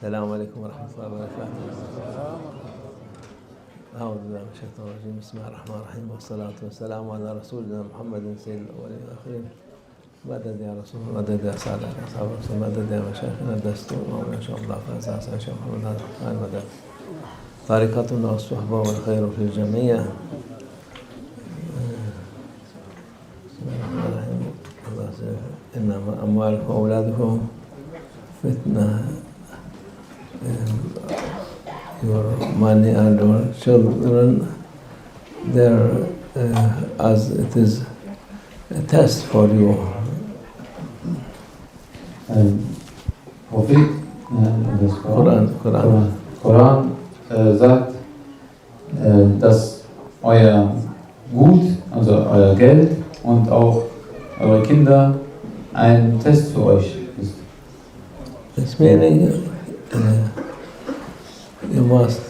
السلام عليكم ورحمة الله وبركاته. أعوذ بالله من الشيطان الرجيم. بسم الله الرحمن الرحيم والصلاة والسلام على رسولنا محمد سيد الأولين والآخرين. مدد يا رسول الله، مدد يا سعادة يا أصحاب الرسول، مدد يا مشايخنا الدستور وما شاء الله فأساس يا شيخ محمد هذا القرآن مدد. طريقتنا والصحبة والخير في الجميع. بسم الله الرحمن الرحيم. الله سيد إنما أموالكم وأولادكم فتنة. Your money and your children, they're as it is a test for you. Prophet, das Koran sagt, dass euer Gut, also euer Geld und auch eure Kinder ein Test für euch ist. It's meaning you must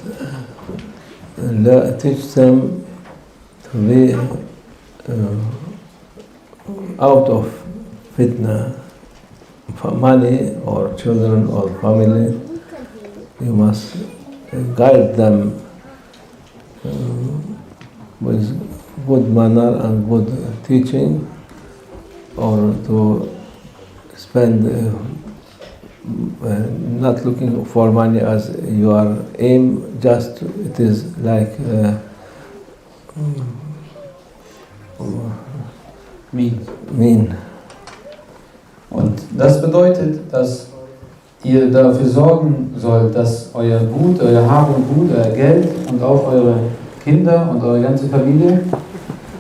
teach them to be out of fitna, money or children or family. You must guide them with good manner and good teaching, or to spend not looking for money as your aim, just it is like mean. Und das bedeutet, dass ihr dafür sorgen sollt, dass euer Gut, euer Hab und Gut, euer Geld und auch eure Kinder und eure ganze Familie,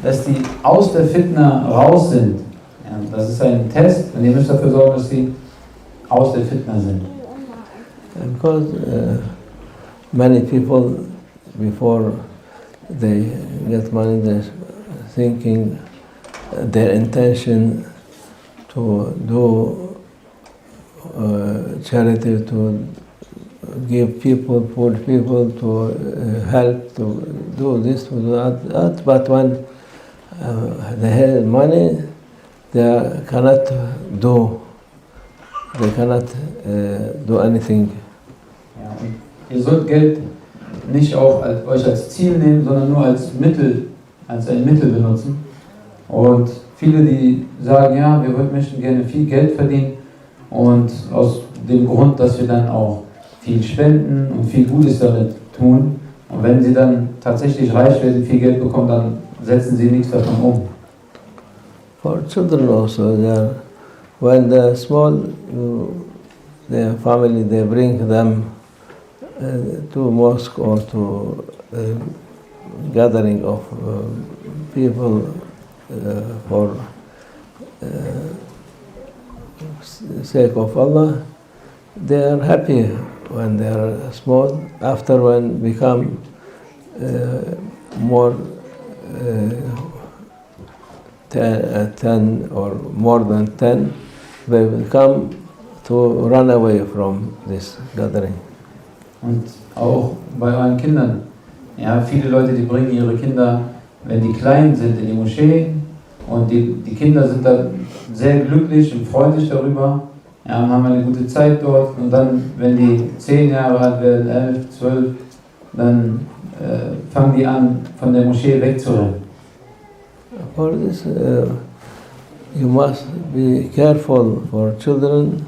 dass die aus der Fitna raus sind. Ja, das ist ein Test und ihr müsst dafür sorgen, dass sie aus der Fitna sind. Because many people, before they get money, they're thinking their intention to do charity, to give people, poor people, to help, to do this, to do that. But when they have money, they cannot do. They cannot do anything. Ja, und ihr sollt Geld nicht auch euch als Ziel nehmen, sondern nur als Mittel, als ein Mittel benutzen. Und viele, die sagen, ja, wir möchten gerne viel Geld verdienen, und aus dem Grund, dass wir dann auch viel spenden und viel Gutes damit tun. Und wenn sie dann tatsächlich reich werden, viel Geld bekommen, dann setzen sie nichts davon um. For children also, when they're small, their family, they bring them to mosque or to gathering of people for sake of Allah. They are happy when they are small. After when become more 10 or more than 10, they will come to run away from this gathering. Und auch bei euren Kindern. Ja, viele Leute, die bringen ihre Kinder, wenn die klein sind, in die Moschee, und die Kinder sind dann sehr glücklich und freuen sich darüber, ja, haben eine gute Zeit dort, und dann, wenn die 10 Jahre alt werden, 11, 12, dann fangen die an, von der Moschee wegzurennen. For this, you must be careful for children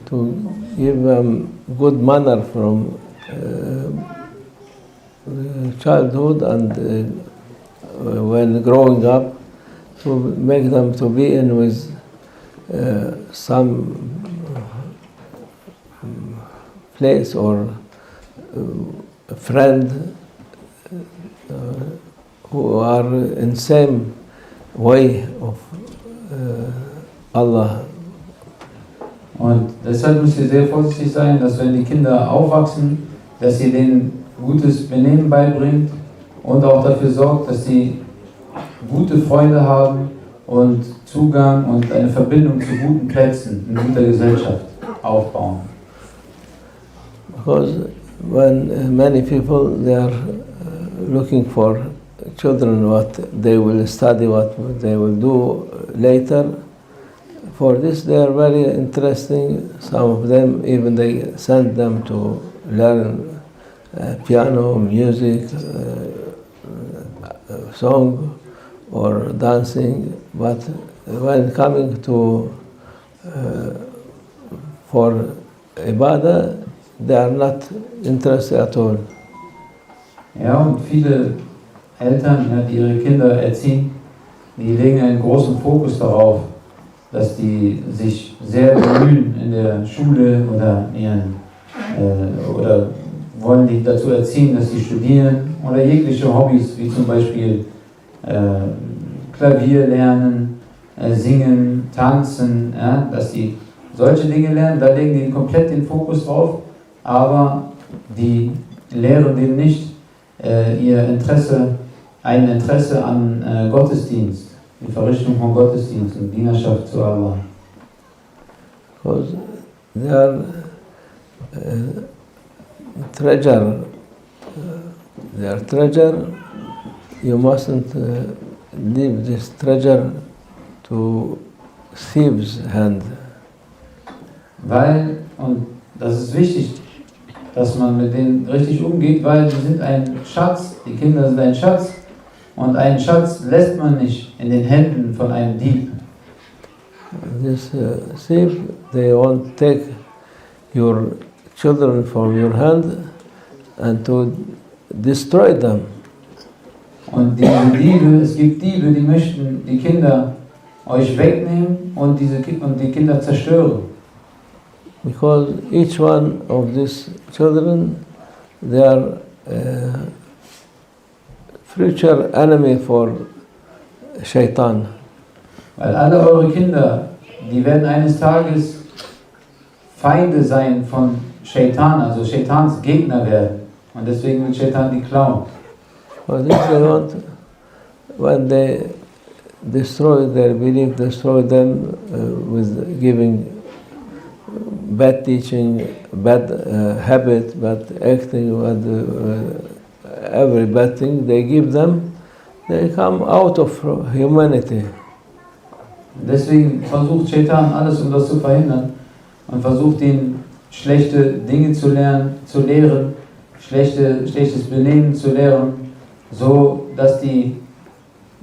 to give them good manner from childhood, and when growing up, to make them to be in with some place or a friend who are in same way of Allah. Und deshalb müsst ihr sehr vorsichtig sein, dass wenn die Kinder aufwachsen, dass ihr denen gutes Benehmen beibringt und auch dafür sorgt, dass sie gute Freunde haben und Zugang und eine Verbindung zu guten Plätzen in guter Gesellschaft aufbauen. Because when many people, they are looking for children, what they will study, what they will do later. for this they are very interesting. Some of them even they send them to learn piano, music, song or dancing. But when coming to for ibadah, they are not interested at all. Ja, und viele Eltern, ja, die ihre Kinder erziehen, die legen einen großen Fokus darauf, dass die sich sehr bemühen in der Schule oder oder wollen die dazu erziehen, dass sie studieren oder jegliche Hobbys, wie zum Beispiel Klavier lernen, singen, tanzen, ja, dass sie solche Dinge lernen, da legen die komplett den Fokus drauf, aber die lehren denen nicht ein Interesse an Gottesdienst, die Verrichtung von Gottesdienst und Dienerschaft zu Allah. Because they are treasure. They are treasure. You mustn't leave this treasure to thieves' hand. Weil, und das ist wichtig, dass man mit denen richtig umgeht, weil sie sind ein Schatz, die Kinder sind ein Schatz und einen Schatz lässt man nicht in den Händen von einem Dieb. This thief, they won't take your children from your hand and to destroy them. Und diese Diebe, es gibt Diebe, die möchten die Kinder euch wegnehmen und die Kinder zerstören. Because each one of these children, they are future enemy for Shaitan. Weil alle eure Kinder, die werden eines Tages Feinde sein von Shaitan, also Shaitans Gegner werden. Und deswegen will Shaitan die klauen. For this they want, when they destroy their belief, destroy them with giving bad teaching, bad habit, bad acting, every bad thing they give them, they come out of humanity. Deswegen versucht Shaitan alles, um das zu verhindern und versucht ihnen schlechte Dinge zu lehren, schlechtes Benehmen zu lehren, so dass die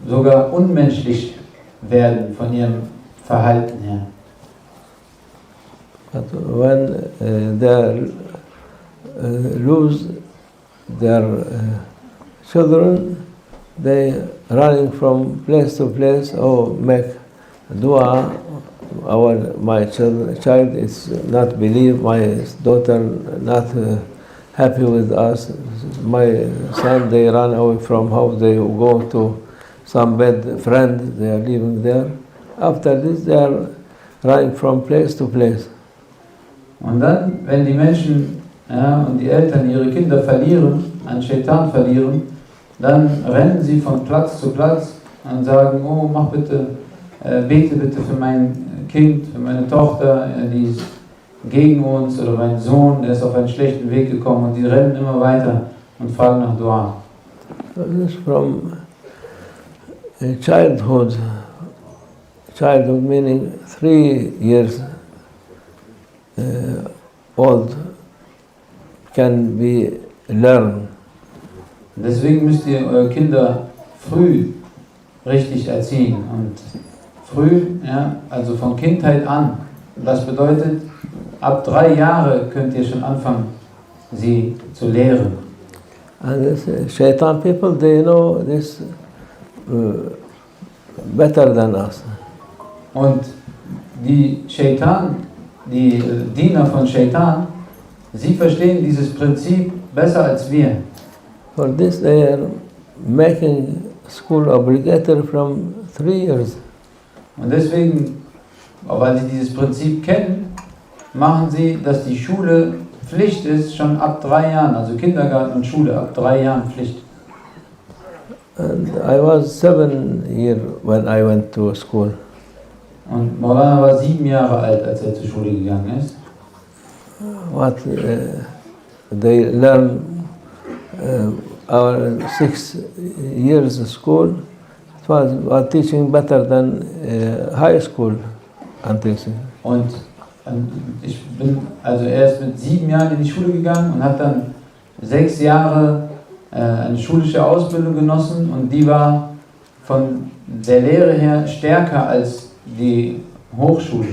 sogar unmenschlich werden von ihrem Verhalten her. But when they lose their children, they running from place to place or make dua. My child is not believe, my daughter not happy with us. My son, they run away from house, they go to some bad friend, they are living there. After this, they are running from place to place. Und dann, wenn die Menschen und die Eltern ihre Kinder verlieren, an Shaitan verlieren, dann rennen sie von Platz zu Platz und sagen, oh, mach bitte, bete bitte für mein Kind, für meine Tochter, die ist gegen uns, oder mein Sohn, der ist auf einen schlechten Weg gekommen, und die rennen immer weiter und fragen nach Dua. This is from childhood meaning 3 years old can be learned. Deswegen müsst ihr eure Kinder früh richtig erziehen und früh, also von Kindheit an. Das bedeutet, ab 3 Jahre könnt ihr schon anfangen, sie zu lehren. And this Shaitan people, they know this better than us. Und die Diener von Shaitan, sie verstehen dieses Prinzip besser als wir. For this they are making school obligatory from 3 years. Und deswegen, weil sie dieses Prinzip kennen, machen sie, dass die Schule Pflicht ist, schon ab 3 Jahren, also Kindergarten und Schule ab 3 Jahren Pflicht. And I was 7 years when I went to school. Und Maulana war 7 Jahre alt, als er zur Schule gegangen ist. What they learn our 6 years school, it was teaching better than high school. until 6. Und er ist mit 7 Jahren in die Schule gegangen und hat dann 6 Jahre eine schulische Ausbildung genossen und die war von der Lehre her stärker als die Hochschule.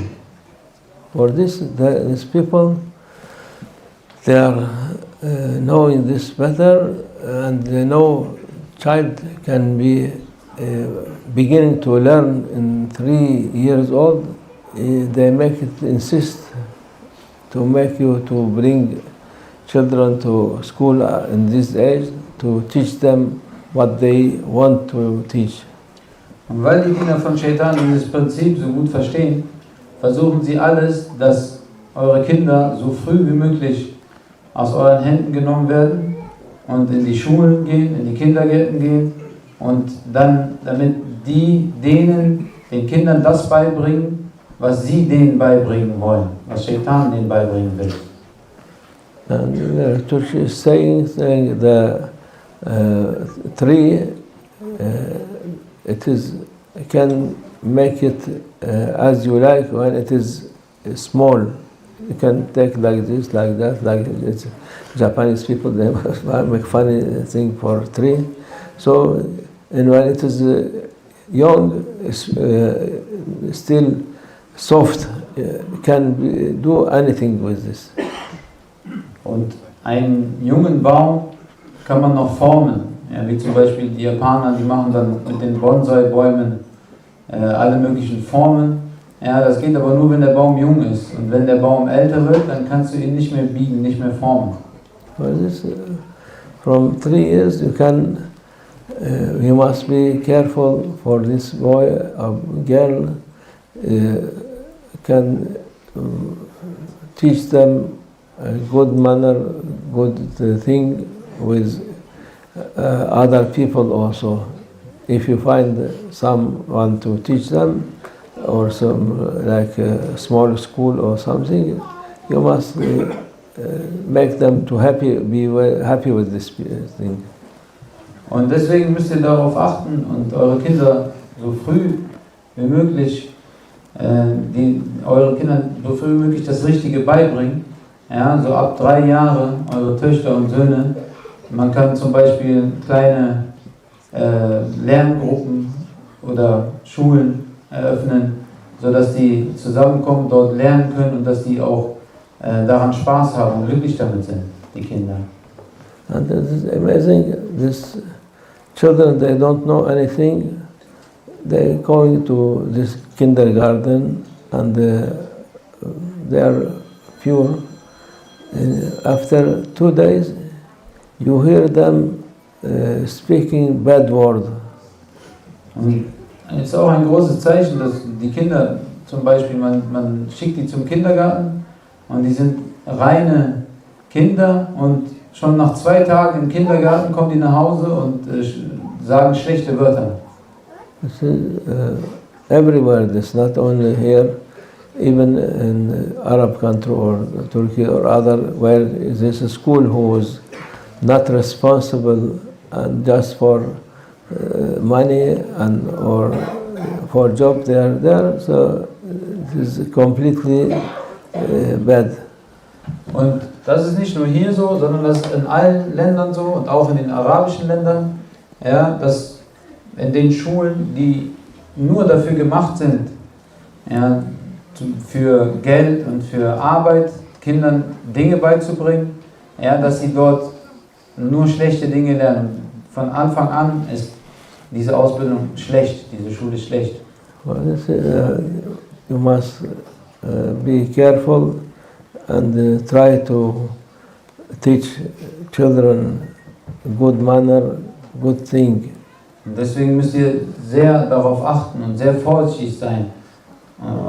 For this, these people, they are knowing this better, and they know child can be beginning to learn in 3 years old. They make it insist to make you to bring children to school in this age to teach them what they want to teach. Und weil die Kinder von Shaitan dieses Prinzip so gut verstehen, versuchen sie alles, dass eure Kinder so früh wie möglich aus euren Händen genommen werden und in die Schulen gehen, in die Kindergärten gehen und dann, damit den Kindern das beibringen, was sie denen beibringen wollen, was Shaitan denen beibringen will. And the Church is saying the tree, can make it as you like when it is small. You can take like this, like that, like it's Japanese people, they make funny thing for tree. So, and when it is young, still soft, can do anything with this. Und einen jungen Baum kann man noch formen, ja, wie zum Beispiel die Japaner, die machen dann mit den Bonsai-Bäumen alle möglichen Formen. Ja, das geht aber nur, wenn der Baum jung ist. Und wenn der Baum älter wird, dann kannst du ihn nicht mehr biegen, nicht mehr formen. From 3 years you must be careful for this boy or girl, can teach them a good manner, good thing with other people also. If you find someone to teach them, or some like a small school or something, you must make them to be happy with this thing. Und deswegen müsst ihr darauf achten und eure Kinder so früh wie möglich das Richtige beibringen. Ja, so ab 3 Jahre, eure Töchter und Söhne. Man kann zum Beispiel kleine Lerngruppen oder Schulen eröffnen, sodass die zusammenkommen, dort lernen können und dass die auch daran Spaß haben und glücklich damit sind, die Kinder. And this is amazing. These children, they don't know anything. They're going to this kindergarten and they are pure. And after 2 days, you hear them speaking bad word. Und es ist auch ein großes Zeichen, dass die Kinder, zum Beispiel, man schickt die zum Kindergarten und die sind reine Kinder und schon nach 2 Tagen im Kindergarten kommen die nach Hause und sagen schlechte Wörter. This is everywhere, this not only here, even in Arab country or Turkey or other, where there's a school who is not responsible and just for money and or for job they are there, so it is completely bad. Und das ist nicht nur hier so, sondern das ist in allen Ländern so und auch in den arabischen Ländern, ja, dass in den Schulen, die nur dafür gemacht sind, ja, für Geld und für Arbeit, Kindern Dinge beizubringen, ja, dass sie dort nur schlechte Dinge lernen. Von Anfang an ist diese Ausbildung schlecht, diese Schule ist schlecht. Well, you must be careful and try to teach children good manner, good thing. Und deswegen müsst ihr sehr darauf achten und sehr vorsichtig sein,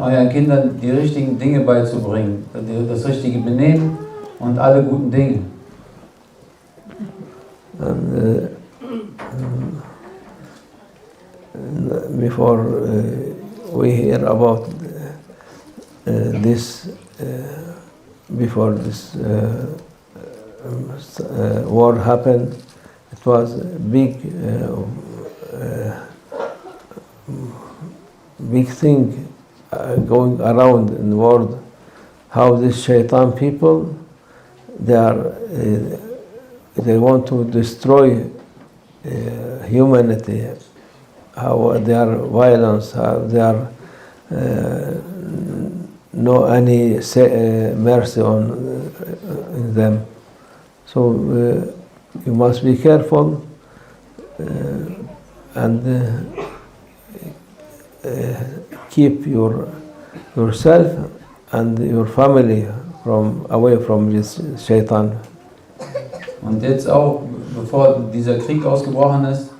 euren Kindern die richtigen Dinge beizubringen, das richtige Benehmen und alle guten Dinge. And before we hear about this, before this war happened, it was a big thing going around in the world, how these shaitan people, they want to destroy humanity, how they are violence, how they are no any mercy on in them. So you must be careful and keep yourself and your family away from this shaitan. Und jetzt auch, bevor dieser Krieg ausgebrochen ist,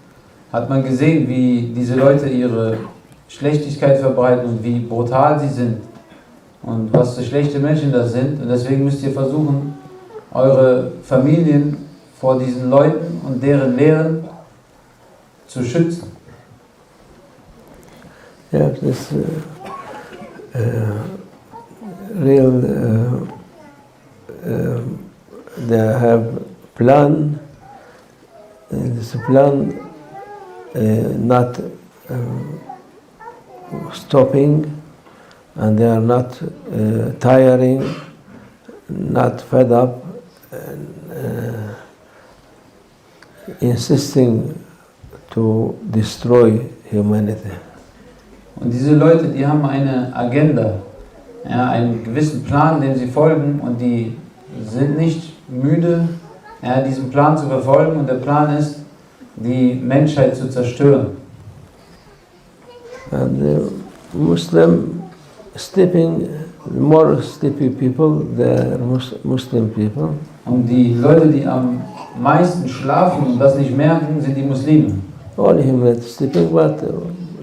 hat man gesehen, wie diese Leute ihre Schlechtigkeit verbreiten und wie brutal sie sind und was für schlechte Menschen das sind. Und deswegen müsst ihr versuchen, eure Familien vor diesen Leuten und deren Lehren zu schützen. Yeah, this real they have plan. This plan not stopping, and they are not tiring, not fed up, and insisting to destroy humanity. Und diese Leute, die haben eine Agenda, ja, einen gewissen Plan, dem sie folgen, und die sind nicht müde, ja, diesen Plan zu verfolgen, und der Plan ist, die Menschheit zu zerstören. And the Muslim sleeping, more sleepy people, they are Muslim people. Und die Leute, die am meisten schlafen und das nicht merken, sind die Muslime. All humanity sleeping, but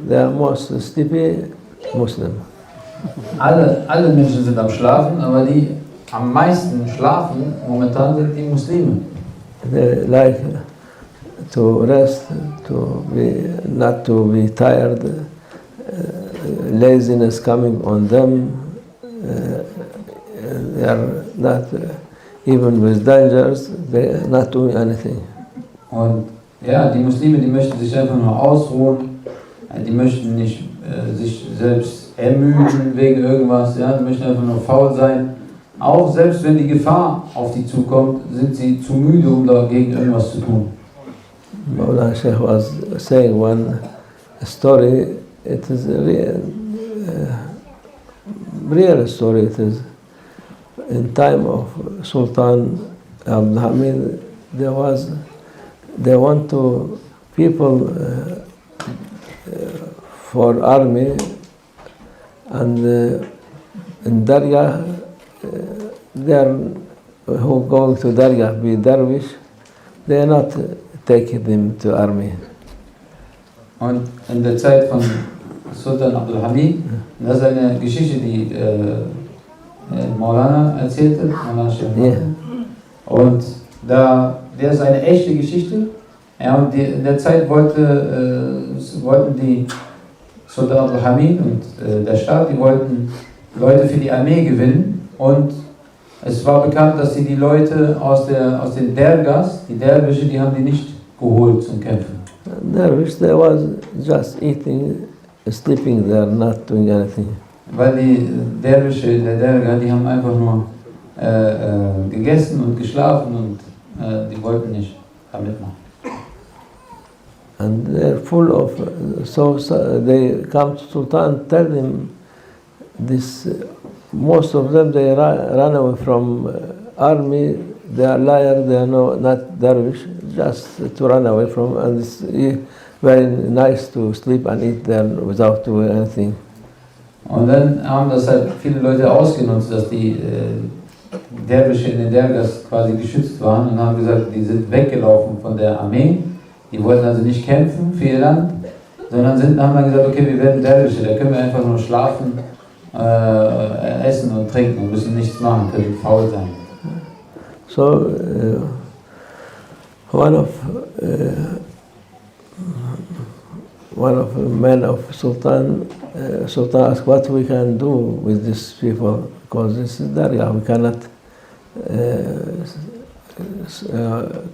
they are most sleepy Muslim. Alle Menschen sind am Schlafen, aber die am meisten schlafen momentan sind die Muslime. They like to rest, not to be tired. Laziness coming on them. They are not even with dangers. They are not doing anything. Und ja, die Muslime, die möchten sich einfach nur ausruhen. Die möchten nicht sich selbst ermüden wegen irgendwas. Ja, die möchten einfach nur faul sein. Auch selbst wenn die Gefahr auf die zukommt, sind sie zu müde, um dagegen irgendwas zu tun. Maulana Sheikh was saying one story. It is a real story. It is in time of Sultan Abdul Hamid. They want to people for army, and in Dargah they are who going to Dargah be Darwish. They are not taking them to army. Und in der Zeit von Sultan Abdul Hamid, das ist eine Geschichte, die Maulana erzählte, Maulana Sheikh. Yeah. Und der ist eine echte Geschichte. Ja, und in der Zeit wollten die Sultan Abdul Hamid und der Staat, die wollten Leute für die Armee gewinnen. Und es war bekannt, dass sie die Leute aus den Dergas, die Derwische, die haben die nicht geholt zum Kämpfen. Dervish, they was just eating, sleeping there, not doing anything. Weil die Derwische, der Derga, die haben einfach nur gegessen und geschlafen, und die wollten nicht damit machen. And they're full of, so they come to Sultan, tell him this, most of them, they run away from army, they are liars, they are not dervish, just to run away from, and it's very nice to sleep and eat there without doing anything. Und dann haben das halt viele Leute ausgenutzt, dass die Derwische in den Dergas quasi geschützt waren, und haben gesagt, die sind weggelaufen von der Armee. Die wollten also nicht kämpfen für ihr Land, sondern haben dann gesagt, okay, wir werden Derwische, da können wir einfach nur schlafen, essen und trinken und müssen nichts machen, können faul sein. So one of the men of Sultan asked what we can do with these people, because this is Dargah, we cannot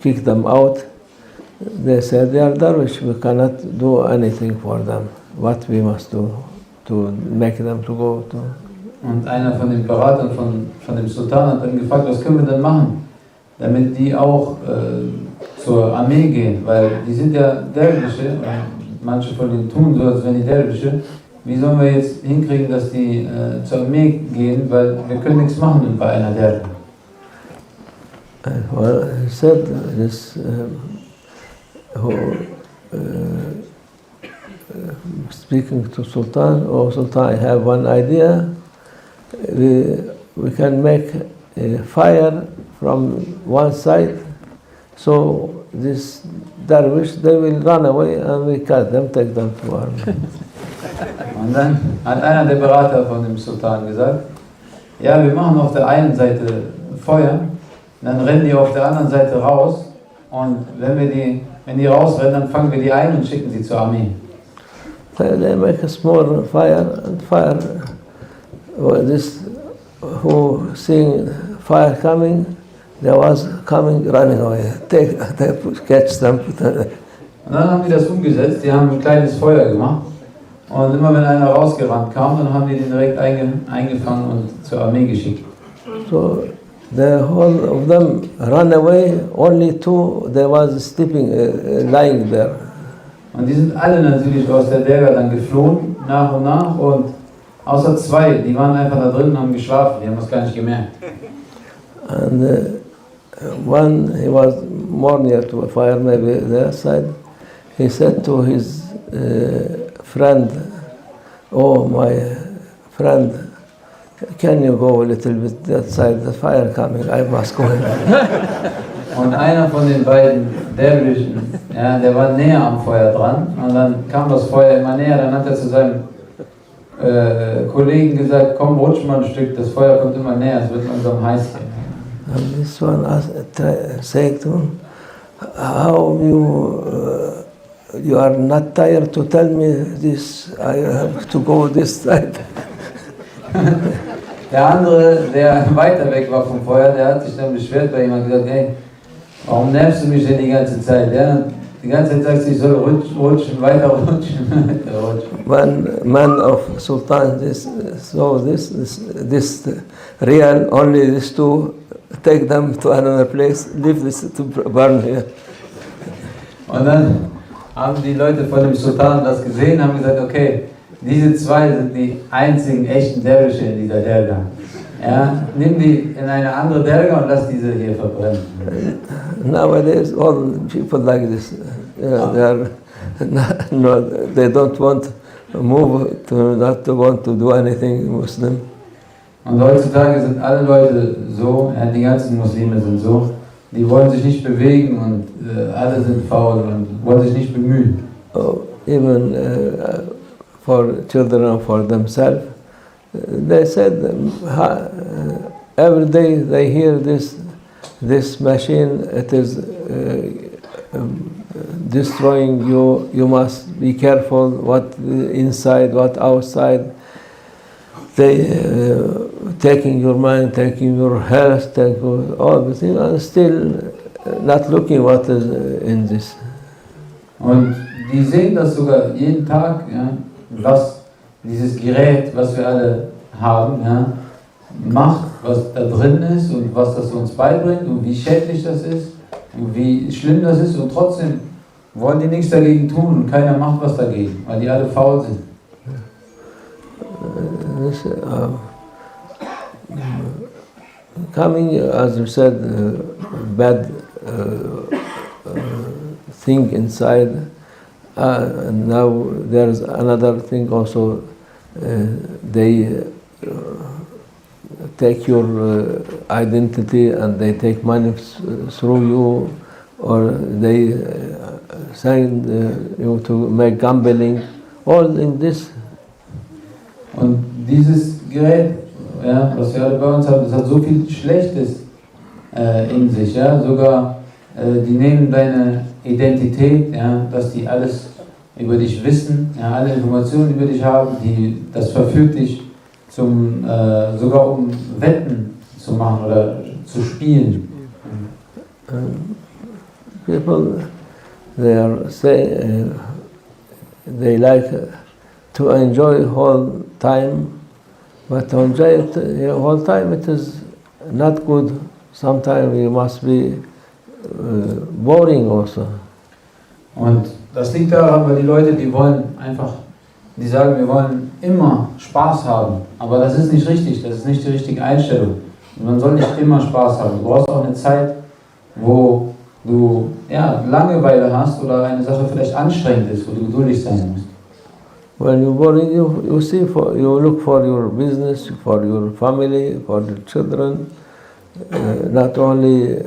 kick them out. They said they are Darwish, we cannot do anything for them. What we must do? to make them to go to. Und einer von den Beratern von dem Sultan hat dann gefragt, was können wir denn machen, damit die auch zur Armee gehen, weil die sind ja Derwische, manche von denen tun so, als wären die Derwische. Wie sollen wir jetzt hinkriegen, dass die zur Armee gehen, weil wir können nichts machen bei einer Derwische. Well, he said this speaking to Sultan, oh Sultan, I have one idea. We can make a fire from one side, so this dervish, they will run away and we cut them, take them to army. Und dann hat einer der Berater von dem Sultan gesagt, ja, wir machen auf der einen Seite Feuer, dann rennen die auf der anderen Seite raus und wenn die rausrennen, dann fangen wir die ein und schicken sie zur Armee. So they make a small fire and fire. This who seeing fire coming, there was coming running away. They catch them. Und dann haben die das umgesetzt, die haben ein kleines Feuer gemacht und immer wenn einer rausgerannt kam, dann haben die den direkt eingefangen und zur Armee geschickt. So the whole of them ran away, only two, they was sleeping, lying there. Und die sind alle natürlich aus der Derga dann geflohen, nach und nach, und außer zwei, die waren einfach da drin und haben geschlafen, die haben das gar nicht gemerkt. And one, he was more near to a fire, maybe their side, he said to his friend, oh my friend, can you go a little bit that side, the fire coming, I must go. Und einer von den beiden Derwischen, ja, der war näher am Feuer dran und dann kam das Feuer immer näher, dann hat er zu seinem Kollegen gesagt, komm, rutsch mal ein Stück, das Feuer kommt immer näher, es wird langsam heiß. And this one saying to him, how you are not tired to tell me this, I have to go this side. Der andere, der weiter weg war vom Feuer, der hat sich dann beschwert bei ihm und gesagt, hey, warum nervst du mich denn die ganze Zeit? Ja? Die ganze Zeit sagst du, ich soll rutschen, weiter rutschen, weiter rutschen. One man of Sultan saw this real, only these two, take them to another place, leave this to burn here. Und dann haben die Leute von dem Sultan das gesehen, haben gesagt, okay, diese zwei sind die einzigen echten Derwische in dieser Derga. Ja, nimm die in eine andere Derga und lass diese hier verbrennen. Nowadays, all people like this, they are they don't want to move, not to want to do anything Muslim. Und heutzutage sind alle Leute so, die ganzen Muslime sind so, die wollen sich nicht bewegen und alle sind faul und wollen sich nicht bemühen. Even for children or for themselves, they said every day they hear this machine, it is destroying you, you must be careful what inside, what outside. They taking your mind, taking your health, taking all the things, and still not looking what is in this. Und die sehen das sogar jeden Tag, ja, was dieses Gerät, was wir alle haben, ja, macht, was da drin ist und was das uns beibringt und wie schädlich das ist und wie schlimm das ist, und trotzdem wollen die nichts dagegen tun und keiner macht was dagegen, weil die alle faul sind. Coming, as you said, bad thing inside. Now there is another thing also. They take your identity and they take money through you, or they send you to make gambling. All in this. Und dieses Gerät, ja, was wir alle bei uns haben, das hat so viel Schlechtes in sich. Ja? Sogar die nehmen deine Identität, ja, dass die alles über dich wissen, ja, alle Informationen über dich haben, das verführt dich zum, sogar um Wetten zu machen oder zu spielen. People, they are saying, they like to enjoy whole time, but to enjoy it whole time it is not good. Sometimes you must be boring also. Und das liegt daran, weil die Leute, die wollen einfach, die sagen, wir wollen immer Spaß haben. Aber das ist nicht richtig, das ist nicht die richtige Einstellung. Man soll nicht immer Spaß haben. Du brauchst auch eine Zeit, wo du Langeweile hast oder eine Sache vielleicht anstrengend ist, wo du geduldig sein musst. When you're boring, you look for your business, for your family, for the children, not only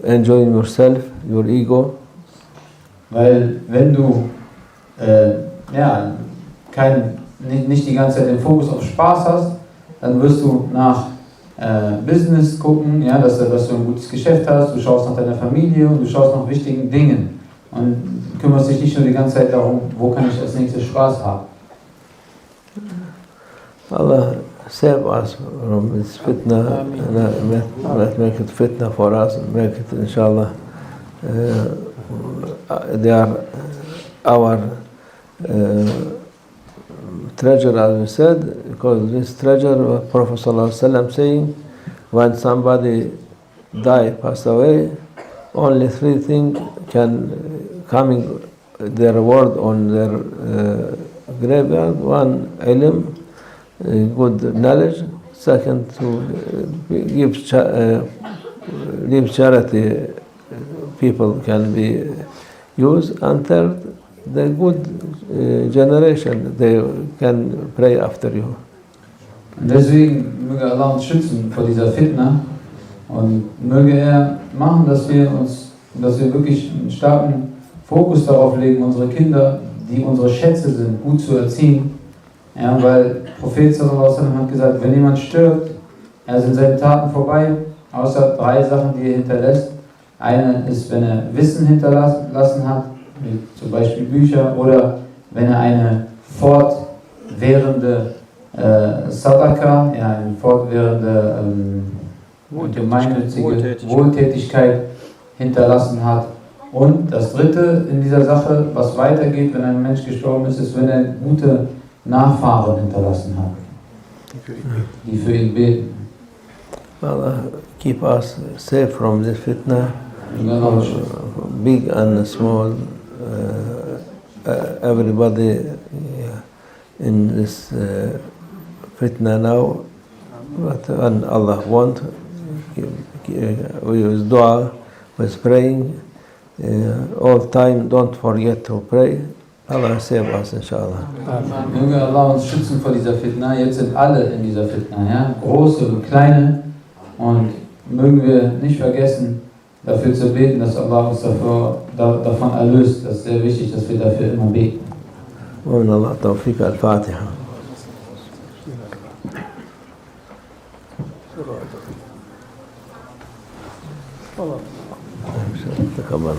enjoying yourself, your ego. Weil wenn du nicht die ganze Zeit den Fokus auf Spaß hast, dann wirst du nach Business gucken, ja, dass du ein gutes Geschäft hast, du schaust nach deiner Familie und du schaust nach wichtigen Dingen und kümmerst dich nicht nur die ganze Zeit darum, wo kann ich als nächstes Spaß haben. Allah save us from this fitna, make it fitna for us, make it inshallah, they are our treasure, as we said, because this treasure, Prophet ﷺ saying, when somebody passed away, only three things can coming their reward on their graveyard. One, ilm, good knowledge. Second, to give charity, people can be used. And third, the good generation, they can pray after you. Und deswegen möge Allah uns schützen vor dieser Fitna und möge er machen, dass wir wirklich einen starken Fokus darauf legen, unsere Kinder, die unsere Schätze sind, gut zu erziehen. Ja, weil Prophet sallallahu alaihi wasallam hat gesagt, wenn jemand stirbt, sind seine Taten vorbei, außer 3 Sachen, die er hinterlässt. Eine ist, wenn er Wissen hinterlassen hat, wie zum Beispiel Bücher, oder wenn er eine fortwährende Sadaqa, eine fortwährende gemeinnützige Wohltätigkeit hinterlassen hat. Und das dritte in dieser Sache, was weitergeht, wenn ein Mensch gestorben ist, ist, wenn er gute Nachfahren hinterlassen hat, die für ihn beten. Allah keep us safe from this fitna, big and small, everybody in this fitna now, but when Allah want, we use dua, with praying, all time, don't forget to pray. Allah save us, inshallah. Möge Allah uns schützen vor dieser Fitna. Jetzt sind alle in dieser Fitna, ja? Große und kleine. Und mögen wir nicht vergessen, dafür zu beten, dass Allah uns davon erlöst. Das ist sehr wichtig, dass wir dafür immer beten. ومن الله التوفيق. الفاتحة. تقبل.